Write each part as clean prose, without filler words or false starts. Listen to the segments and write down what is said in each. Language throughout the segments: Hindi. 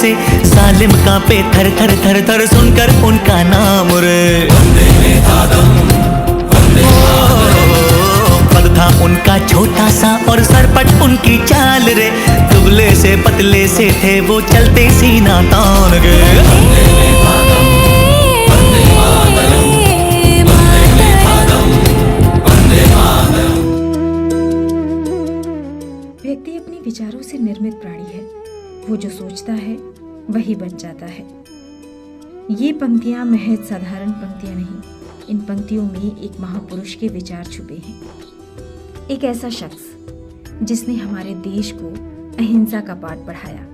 से सालिम कांपे थर थर थर थर सुनकर उनका नाम रे। पद था उनका छोटा सा और सरपट उनकी चाल रे, दुबले से पतले से थे वो चलते सीना तान के। व्यक्ति अपने विचारों से निर्मित प्राणी है, वो जो सोचता है वही बन जाता है। ये पंक्तियां महज साधारण पंक्तियां नहीं, इन पंक्तियों में एक महापुरुष के विचार छुपे हैं। एक ऐसा शख्स जिसने हमारे देश को अहिंसा का पाठ पढ़ाया,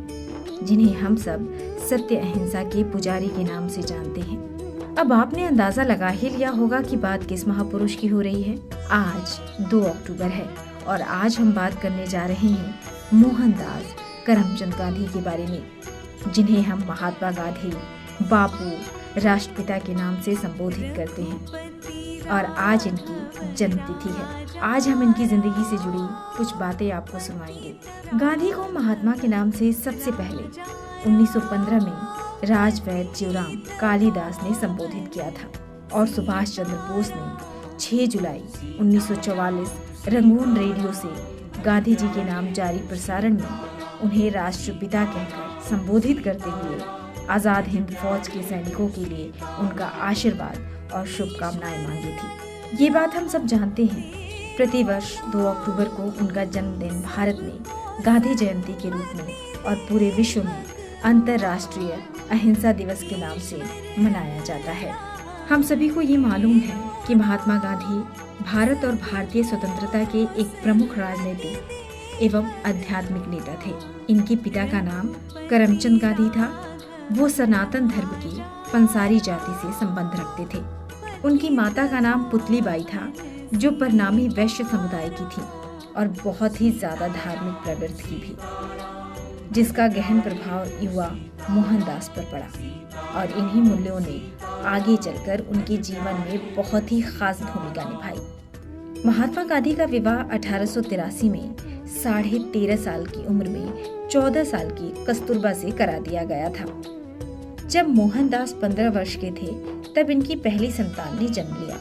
जिन्हें हम सब सत्य अहिंसा के पुजारी के नाम से जानते हैं। अब आपने अंदाजा लगा ही लिया होगा कि बात किस महापुरुष की हो रही है। आज 2 अक्टूबर है और आज हम बात करने जा रहे हैं मोहनदास करमचंद गांधी के बारे में, जिन्हें हम महात्मा गांधी, बापू, राष्ट्रपिता के नाम से संबोधित करते हैं। और आज इनकी जन्मतिथि है। आज हम इनकी जिंदगी से जुड़ी कुछ बातें आपको सुनाएंगे। गांधी को महात्मा के नाम से सबसे पहले 1915 में राजवैद्य ज्योराम कालिदास ने संबोधित किया था और सुभाष चंद्र बोस ने 6 जुलाई 1944 रंगून रेडियो से गांधी जी के नाम जारी प्रसारण में उन्हें राष्ट्रपिता कहकर संबोधित करते हुए आजाद हिंद फौज के सैनिकों के लिए उनका आशीर्वाद और शुभकामनाएं मांगी थी। ये बात हम सब जानते हैं। प्रतिवर्ष 2 अक्टूबर को उनका जन्मदिन भारत में गांधी जयंती के रूप में और पूरे विश्व में अंतर्राष्ट्रीय अहिंसा दिवस के नाम से मनाया जाता है। हम सभी को ये मालूम है कि महात्मा गांधी भारत और भारतीय स्वतंत्रता के एक प्रमुख राजनीतिक एवं आध्यात्मिक नेता थे। इनके पिता का नाम करमचंद गांधी था। वो सनातन धर्म की पंसारी जाति से संबंध रखते थे। उनकी माता का नाम पुतली बाई था, जो परनामी वैश्य समुदाय की थी और बहुत ही ज्यादा धार्मिक प्रवृत्ति की भी, जिसका गहन प्रभाव युवा मोहनदास पर पड़ा और इन्हीं मूल्यों ने आगे चलकर उनके जीवन में बहुत ही खास भूमिका निभाई। महात्मा गांधी का विवाह 1883 में 13.5 साल की उम्र में 14 साल की कस्तूरबा से करा दिया गया था। जब मोहनदास 15 वर्ष के थे तब इनकी पहली संतान ने जन्म लिया,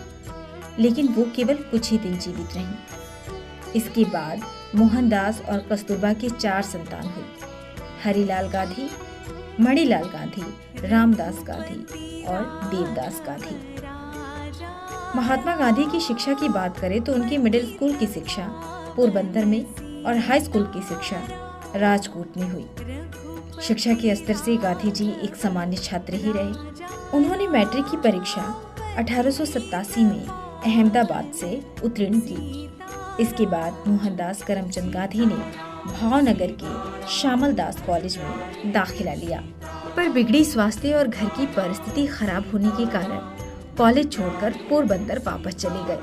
लेकिन वो केवल कुछ ही दिन जीवित रहीं। इसके बाद मोहनदास और कस्तूरबा की 4 संतान हुई: हरिलाल गांधी, मणिलाल गांधी, रामदास गांधी और देवदास गांधी। महात्मा गांधी की शिक्षा की बात करें तो उनकी मिडिल स्कूल की शिक्षा पोरबंदर में और हाई स्कूल की शिक्षा राजकोट में हुई। शिक्षा के स्तर से गांधी जी एक सामान्य छात्र ही रहे। उन्होंने मैट्रिक की परीक्षा 1887 में अहमदाबाद से उत्तीर्ण की। इसके बाद मोहनदास करमचंद गांधी ने भावनगर के श्यामल दास कॉलेज में दाखिला लिया, पर बिगड़ी स्वास्थ्य और घर की परिस्थिति खराब होने के कारण कॉलेज छोड़कर पोरबंदर वापस चले गए।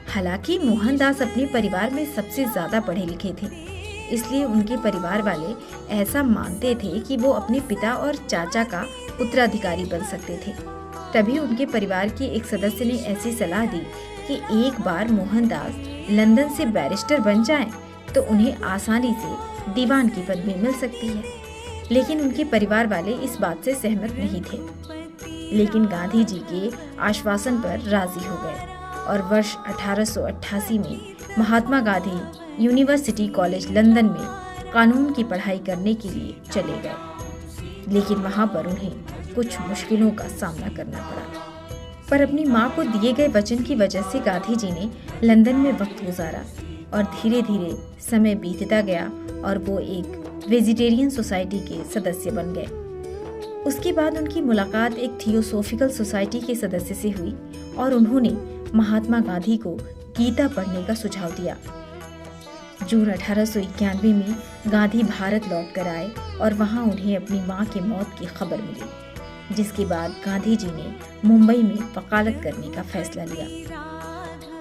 हालांकि मोहनदास अपने परिवार में सबसे ज्यादा पढ़े लिखे थे, इसलिए उनके परिवार वाले ऐसा मानते थे कि वो अपने पिता और चाचा का उत्तराधिकारी बन सकते थे। तभी उनके परिवार के एक सदस्य ने ऐसी सलाह दी कि एक बार मोहनदास लंदन से बैरिस्टर बन जाएं, तो उन्हें आसानी से दीवान की पदवी मिल सकती है। लेकिन उनके परिवार वाले इस बात से सहमत नहीं थे, लेकिन गांधी जी के आश्वासन पर राजी हो गए और वर्ष 1888 में Mahatma Gandhi university college London में कानून की पढ़ाई करने के लिए चले गए। लेकिन वहां पर उन्हें कुछ मुश्किलों का सामना करना पड़ा, पर अपनी मां को दिए गए वचन की वजह से गांधी जी ने लंदन में वक्त गुजारा और धीरे धीरे समय बीतता गया और वो एक वेजिटेरियन सोसाइटी के सदस्य बन गए। उसके बाद उनकी मुलाकात एक थियोसोफिकल सोसाइटी के सदस्य से हुई और उन्होंने महात्मा गांधी को गीता पढ़ने का सुझाव दिया। जून 1891 में गांधी भारत लौट कर आए और वहां उन्हें अपनी मां की मौत की खबर मिली, जिसके बाद गांधी जी ने मुंबई में वकालत करने का फैसला लिया,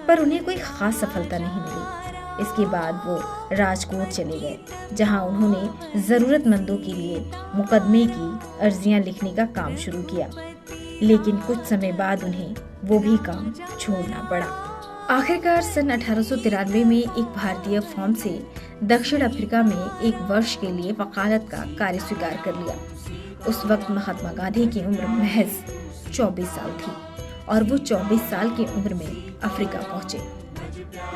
पर उन्हें कोई खास सफलता नहीं मिली। इसके बाद वो राजकोट चले गए, जहां उन्होंने जरूरतमंदों के लिए मुकदमे की अर्जियां लिखने का काम शुरू किया, लेकिन कुछ समय बाद उन्हें वो भी काम छोड़ना पड़ा। आखिरकार सन 1893 में एक भारतीय फर्म से दक्षिण अफ्रीका में 1 वर्ष के लिए वकालत का कार्य स्वीकार कर लिया। उस वक्त महात्मा गांधी की उम्र महज 24 साल थी और वो 24 साल की उम्र में अफ्रीका पहुंचे।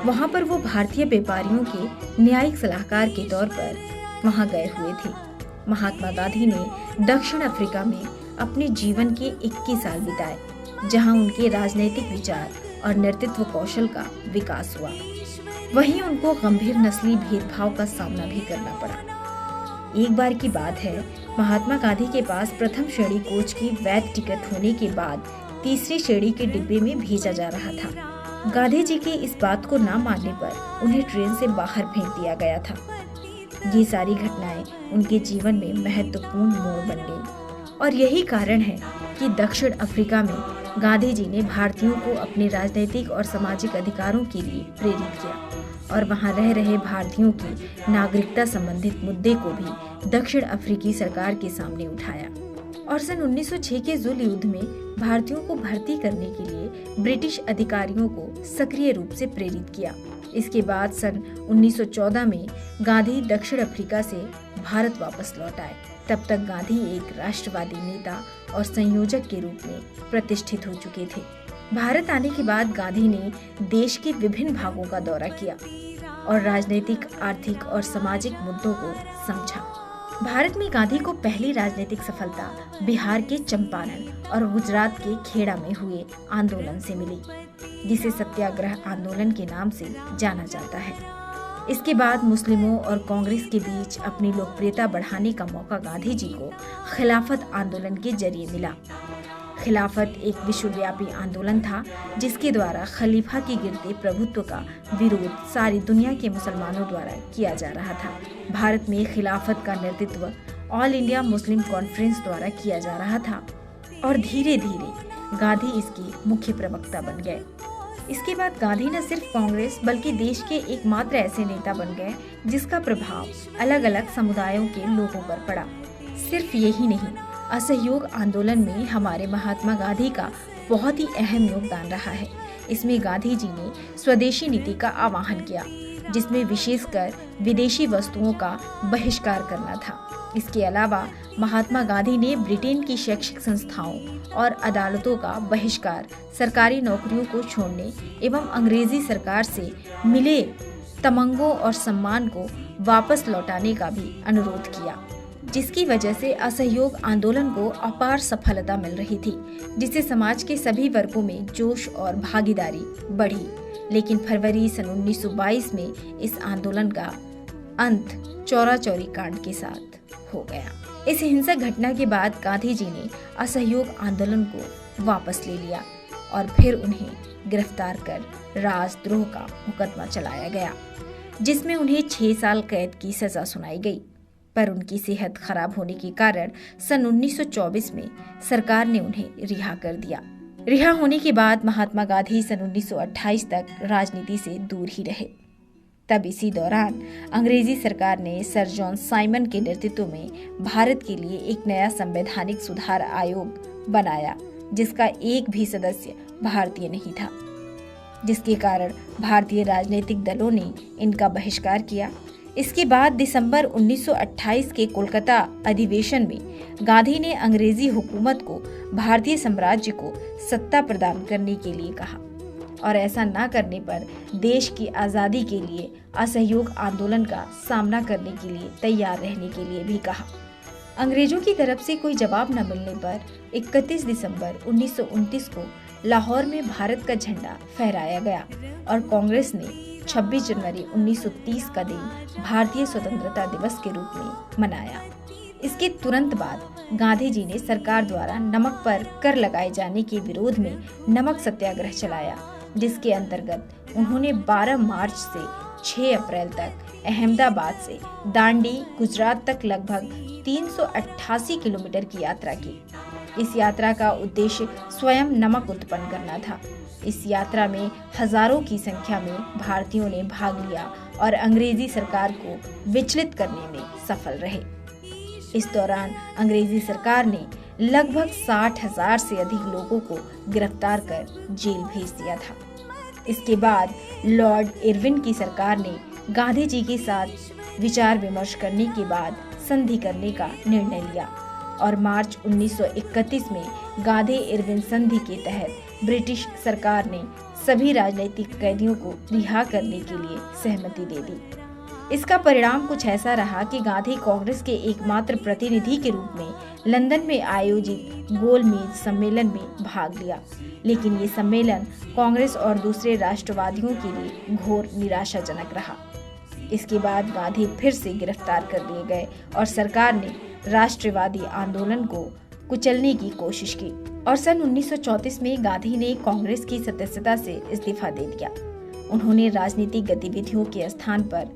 वहां पर वो भारतीय व्यापारियों के न्यायिक सलाहकार के तौर पर वहां गए हुए थे। महात्मा गांधी ने दक्षिण अफ्रीका में अपने जीवन के 21 साल बिताए, जहां उनके राजनीतिक विचार और नेतृत्व कौशल का विकास हुआ। वहीं उनको गंभीर नस्ली भेदभाव का सामना भी करना पड़ा। एक बार की बात है, महात्मा गांधी के पास प्रथम श्रेणी कोच की वैध टिकट होने के बाद तीसरी श्रेणी के डिब्बे में भेजा जा रहा था। गांधी जी के इस बात को ना मानने पर उन्हें ट्रेन से बाहर फेंक दिया गया था। ये सारी घटनाएं उनके जीवन में महत्वपूर्ण मोड़ बन गई और यही कारण है कि दक्षिण अफ्रीका में गांधी जी ने भारतीयों को अपने राजनीतिक और सामाजिक अधिकारों के लिए प्रेरित किया और वहां रह रहे भारतीयों की नागरिकता संबंधित मुद्दे को भी दक्षिण अफ्रीकी सरकार के सामने उठाया और सन 1906 के जुल युद्ध में भारतीयों को भर्ती करने के लिए ब्रिटिश अधिकारियों को सक्रिय रूप से प्रेरित किया। इसके बाद सन 1914 में गांधी दक्षिण अफ्रीका से भारत वापस लौट आए। तब तक गांधी एक राष्ट्रवादी नेता और संयोजक के रूप में प्रतिष्ठित हो चुके थे। भारत आने के बाद गांधी ने देश के विभिन्न भागों का दौरा किया और राजनीतिक, आर्थिक और सामाजिक मुद्दों को समझा। भारत में गांधी को पहली राजनीतिक सफलता बिहार के चंपारण और गुजरात के खेड़ा में हुए आंदोलन से मिली, जिसे सत्याग्रह आंदोलन के नाम से जाना जाता है। इसके बाद मुस्लिमों और कांग्रेस के बीच अपनी लोकप्रियता बढ़ाने का मौका गांधी जी को खिलाफत आंदोलन के जरिए मिला। खिलाफत एक विश्वव्यापी आंदोलन था जिसके द्वारा खलीफा के गिरते प्रभुत्व का विरोध सारी दुनिया के मुसलमानों द्वारा किया जा रहा था। भारत में खिलाफत का नेतृत्व ऑल इंडिया मुस्लिम कॉन्फ्रेंस द्वारा किया जा रहा था और धीरे धीरे गांधी इसके मुख्य प्रवक्ता बन गए। इसके बाद गांधी न सिर्फ कांग्रेस बल्कि देश के एकमात्र ऐसे नेता बन गए जिसका प्रभाव अलग अलग समुदायों के लोगों पर पड़ा। सिर्फ यही नहीं, असहयोग आंदोलन में हमारे महात्मा गांधी का बहुत ही अहम योगदान रहा है। इसमें गांधी जी ने स्वदेशी नीति का आह्वान किया, जिसमें विशेषकर विदेशी वस्तुओं का बहिष्कार करना था। इसके अलावा महात्मा गांधी ने ब्रिटेन की शैक्षिक संस्थाओं और अदालतों का बहिष्कार, सरकारी नौकरियों को छोड़ने एवं अंग्रेजी सरकार से मिले तमंगों और सम्मान को वापस लौटाने का भी अनुरोध किया, जिसकी वजह से असहयोग आंदोलन को अपार सफलता मिल रही थी, जिससे समाज के सभी वर्गों में जोश और भागीदारी बढ़ी। लेकिन फरवरी सन 1922 में इस आंदोलन का अंत चौरा-चौरी कांड के साथ हो गया। इस हिंसक घटना के बाद गांधी जी ने असहयोग आंदोलन को वापस ले लिया और फिर उन्हें गिरफ्तार कर राजद्रोह का मुकदमा चलाया गया, जिसमें उन्हें 6 साल कैद की सजा सुनाई गई। पर उनकी सेहत खराब होने के कारण सन 1924 में सरकार ने उन्हें रिहा कर दिया। रिहा होने के बाद महात्मा गांधी सन 1928 तक राजनीति से दूर ही रहे। तब इसी दौरान अंग्रेजी सरकार ने सर जॉन साइमन के नेतृत्व में भारत के लिए एक नया संवैधानिक सुधार आयोग बनाया, जिसका एक भी सदस्य भारतीय नहीं था, जिसके कारण भारतीय राजनीतिक दलों ने इनका बहिष्कार किया। इसके बाद दिसंबर 1928 के कोलकाता अधिवेशन में गांधी ने अंग्रेजी हुकूमत को भारतीय साम्राज्य को सत्ता प्रदान करने के लिए कहा और ऐसा न करने पर देश की आज़ादी के लिए असहयोग आंदोलन का सामना करने के लिए तैयार रहने के लिए भी कहा। अंग्रेजों की तरफ से कोई जवाब न मिलने पर 31 दिसंबर 1929 को लाहौर में भारत का झंडा फहराया गया और कांग्रेस ने 26 जनवरी 1930 का दिन भारतीय स्वतंत्रता दिवस के रूप में मनाया। इसके तुरंत बाद गांधी जी ने सरकार द्वारा नमक पर कर लगाए जाने के विरोध में नमक सत्याग्रह चलाया, जिसके अंतर्गत उन्होंने 12 मार्च से 6 अप्रैल तक अहमदाबाद से दांडी गुजरात तक लगभग 388 किलोमीटर की यात्रा की। इस यात्रा का उद्देश्य स्वयं नमक उत्पन्न करना था। इस यात्रा में हजारों की संख्या में भारतीयों ने भाग लिया और अंग्रेजी सरकार को विचलित करने में सफल रहे। इस दौरान अंग्रेजी सरकार ने लगभग 60,000 से अधिक लोगों को गिरफ्तार कर जेल भेज दिया था। इसके बाद लॉर्ड इरविन की सरकार ने गांधी जी के साथ विचार विमर्श करने के बाद संधि करने का निर्णय लिया और मार्च 1931 में गांधी-इरविन संधि के तहत ब्रिटिश सरकार ने सभी राजनीतिक कैदियों को रिहा करने के लिए सहमति दे दी। इसका परिणाम कुछ ऐसा रहा कि गांधी कांग्रेस के एकमात्र प्रतिनिधि के रूप में लंदन में आयोजित गोलमेज सम्मेलन में भाग लिया, लेकिन ये सम्मेलन कांग्रेस और दूसरे राष्ट्रवादियों के लिए घोर निराशाजनक रहा। इसके बाद गांधी फिर से गिरफ्तार कर लिए गए और सरकार ने राष्ट्रवादी आंदोलन को कुचलने की कोशिश की और सन 1934 में गांधी ने कांग्रेस की सदस्यता से इस्तीफा दे दिया। उन्होंने राजनीतिक गतिविधियों के स्थान पर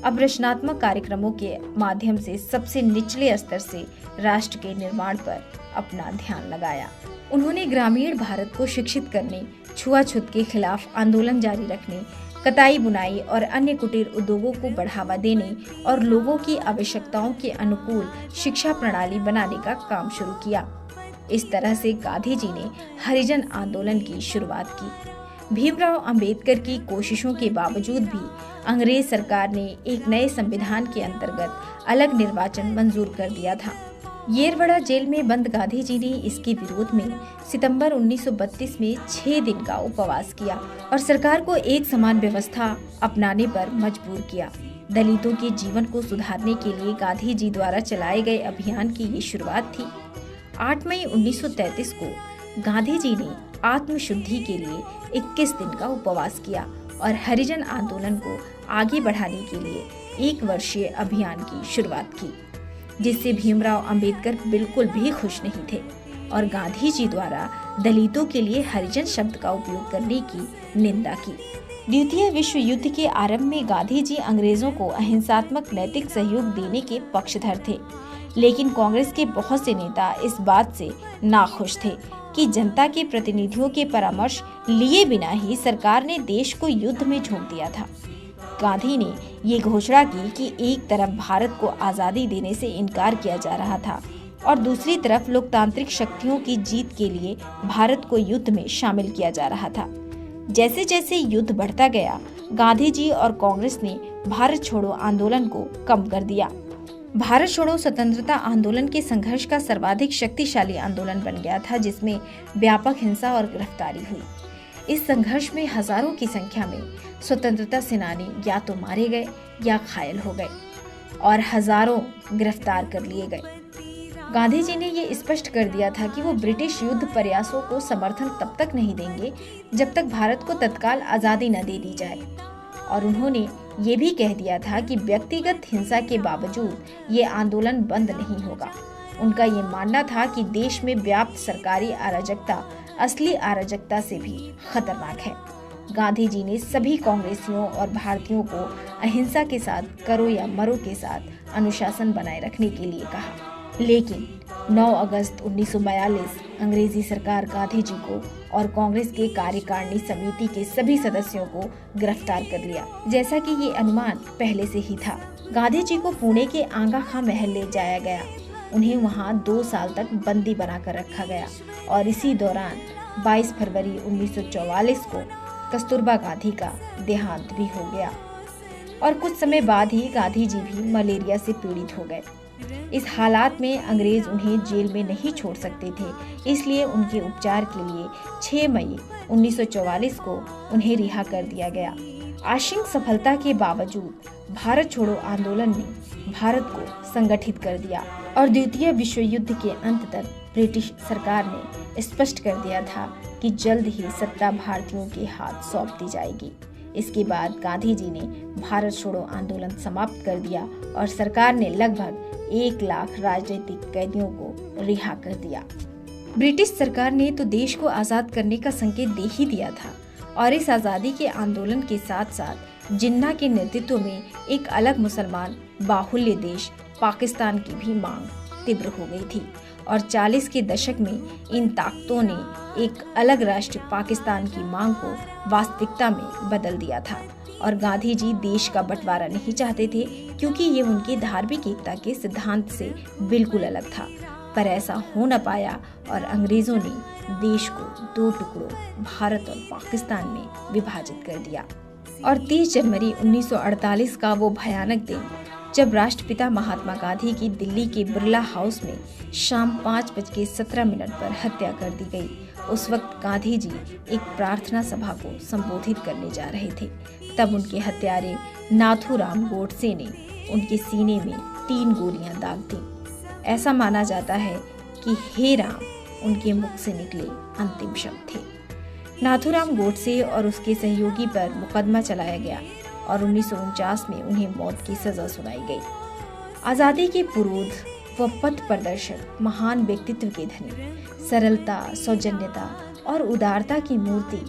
अब रचनात्मक कार्यक्रमों के माध्यम से सबसे निचले स्तर से राष्ट्र के निर्माण पर अपना ध्यान लगाया। उन्होंने ग्रामीण भारत को शिक्षित करने, छुआछूत के खिलाफ आंदोलन जारी रखने, कताई बुनाई और अन्य कुटीर उद्योगों को बढ़ावा देने और लोगों की आवश्यकताओं के अनुकूल शिक्षा प्रणाली बनाने का काम शुरू किया। इस तरह से गांधी जी ने हरिजन आंदोलन की शुरुआत की। भीमराव अंबेडकर की कोशिशों के बावजूद भी अंग्रेज सरकार ने एक नए संविधान के अंतर्गत अलग निर्वाचन मंजूर कर दिया था। येरवड़ा जेल में बंद गांधी जी ने इसके विरोध में सितंबर 1932 में 6 दिन का उपवास किया और सरकार को एक समान व्यवस्था अपनाने पर मजबूर किया। दलितों के जीवन को सुधारने के लिए गांधी जी द्वारा चलाए गए अभियान की ये शुरुआत थी। 8 मई 1933 को गांधी जी ने आत्मशुद्धि के लिए 21 दिन का उपवास किया और हरिजन आंदोलन को आगे बढ़ाने के लिए 1 वर्षीय अभियान की शुरुआत की, जिससे भीमराव अंबेडकर बिल्कुल भी खुश नहीं थे और गांधी जी द्वारा दलितों के लिए हरिजन शब्द का उपयोग करने की निंदा की। द्वितीय विश्व युद्ध के आरंभ में गांधी जी अंग्रेजों को अहिंसात्मक नैतिक सहयोग देने के पक्षधर थे, लेकिन कांग्रेस के बहुत से नेता इस बात से नाखुश थे कि जनता के प्रतिनिधियों के परामर्श लिए बिना ही सरकार ने देश को युद्ध में झोंक दिया था। गांधी ने ये घोषणा की कि एक तरफ भारत को आजादी देने से इनकार किया जा रहा था और दूसरी तरफ लोकतांत्रिक शक्तियों की जीत के लिए भारत को युद्ध में शामिल किया जा रहा था। जैसे जैसे युद्ध बढ़ता गया, गांधी जी और कांग्रेस ने भारत छोड़ो आंदोलन को कम कर दिया। भारत छोड़ो स्वतंत्रता आंदोलन के संघर्ष का सर्वाधिक शक्तिशाली आंदोलन बन गया था, जिसमें व्यापक हिंसा और गिरफ्तारी हुई। इस संघर्ष में हजारों की संख्या में स्वतंत्रता सेनानी या तो मारे गए या घायल हो गए और हजारों गिरफ्तार कर लिए गए। गांधी जी ने ये स्पष्ट कर दिया था कि वो ब्रिटिश युद्ध प्रयासों को समर्थन तब तक नहीं देंगे जब तक भारत को तत्काल आजादी न दे दी जाए, और उन्होंने ये भी कह दिया था कि व्यक्तिगत हिंसा के बावजूद ये आंदोलन बंद नहीं होगा। उनका ये मानना था कि देश में व्याप्त सरकारी अराजकता असली अराजकता से भी खतरनाक है। गांधी जी ने सभी कांग्रेसियों और भारतीयों को अहिंसा के साथ करो या मरो के साथ अनुशासन बनाए रखने के लिए कहा, लेकिन 9 अगस्त 1942 अंग्रेजी सरकार गांधी जी को और कांग्रेस के कार्यकारिणी समिति के सभी सदस्यों को गिरफ्तार कर लिया। जैसा कि ये अनुमान पहले से ही था, गांधी जी को पुणे के आंगा खां महल ले जाया गया। उन्हें वहां 2 साल तक बंदी बनाकर रखा गया और इसी दौरान 22 फरवरी 1944 को कस्तूरबा गांधी का देहांत भी हो गया और कुछ समय बाद ही गांधी जी भी मलेरिया से पीड़ित हो गए। इस हालात में अंग्रेज उन्हें जेल में नहीं छोड़ सकते थे, इसलिए उनके उपचार के लिए 6 मई 1944 को उन्हें रिहा कर दिया गया। आंशिक सफलता के बावजूद भारत छोड़ो आंदोलन ने भारत को संगठित कर दिया और द्वितीय विश्व युद्ध के अंत तक ब्रिटिश सरकार ने स्पष्ट कर दिया था कि जल्द ही सत्ता भारतीयों के हाथ सौंप दी जाएगी। इसके बाद गांधी जी ने भारत छोड़ो आंदोलन समाप्त कर दिया और सरकार ने लगभग 1 लाख राजनीतिक कैदियों को रिहा कर दिया। ब्रिटिश सरकार ने तो देश को आजाद करने का संकेत दे ही दिया था और इस आजादी के आंदोलन के साथ साथ जिन्ना के नेतृत्व में एक अलग मुसलमान बाहुल्य देश पाकिस्तान की भी मांग तीव्र हो गई थी और 40 के दशक में इन ताकतों ने एक अलग राष्ट्र पाकिस्तान की मांग को वास्तविकता में बदल दिया था और गांधी जी देश का बंटवारा नहीं चाहते थे, क्योंकि ये उनके धार्मिक एकता के सिद्धांत से बिल्कुल अलग था। पर ऐसा हो न पाया और अंग्रेजों ने देश को 2 टुकड़ों भारत और पाकिस्तान में विभाजित कर दिया और 30 जनवरी 1948 का वो भयानक दिन जब राष्ट्रपिता महात्मा गांधी की दिल्ली के बिरला हाउस में शाम 5:17 पर हत्या कर दी गई, उस वक्त गांधी जी एक प्रार्थना सभा को संबोधित करने जा रहे थे। तब उनके हत्यारे नाथूराम गोडसे ने उनके सीने में 3 गोलियां दाग दी। ऐसा माना जाता है कि हे राम उनके मुख से निकले अंतिम शब्द थे। नाथूराम गोडसे और उसके सहयोगी पर मुकदमा चलाया गया और 1949 में उन्हें मौत की सजा सुनाई गई। आजादी के पुरोध व पथ प्रदर्शक, महान व्यक्तित्व के धनी, सरलता, सौजन्यता और उदारता की मूर्ति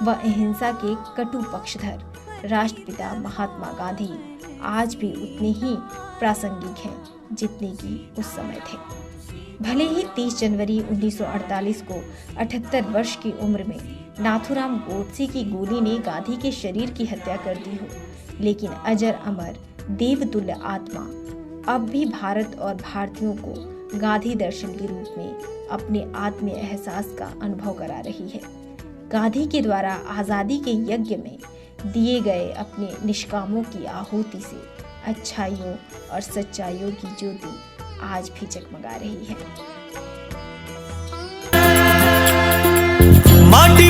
व अहिंसा के कटु पक्षधर राष्ट्रपिता महात्मा गांधी आज भी उतने ही प्रासंगिक हैं जितने कि उस समय थे। भले ही 30 जनवरी 1948 को 78 वर्ष की उम्र में नाथूराम गोडसे की गोली ने गांधी के शरीर की हत्या कर दी हो, लेकिन अजर अमर देवतुल्य आत्मा अब भी भारत और भारतीयों को गांधी दर्शन के रूप में अपने आत्मीय एहसास का अनुभव करा रही है। गांधी के द्वारा आज़ादी के यज्ञ में दिए गए अपने निष्कामों की आहुति से अच्छाइयों और सच्चाइयों की ज्योति आज भी जगमगा रही है। माटी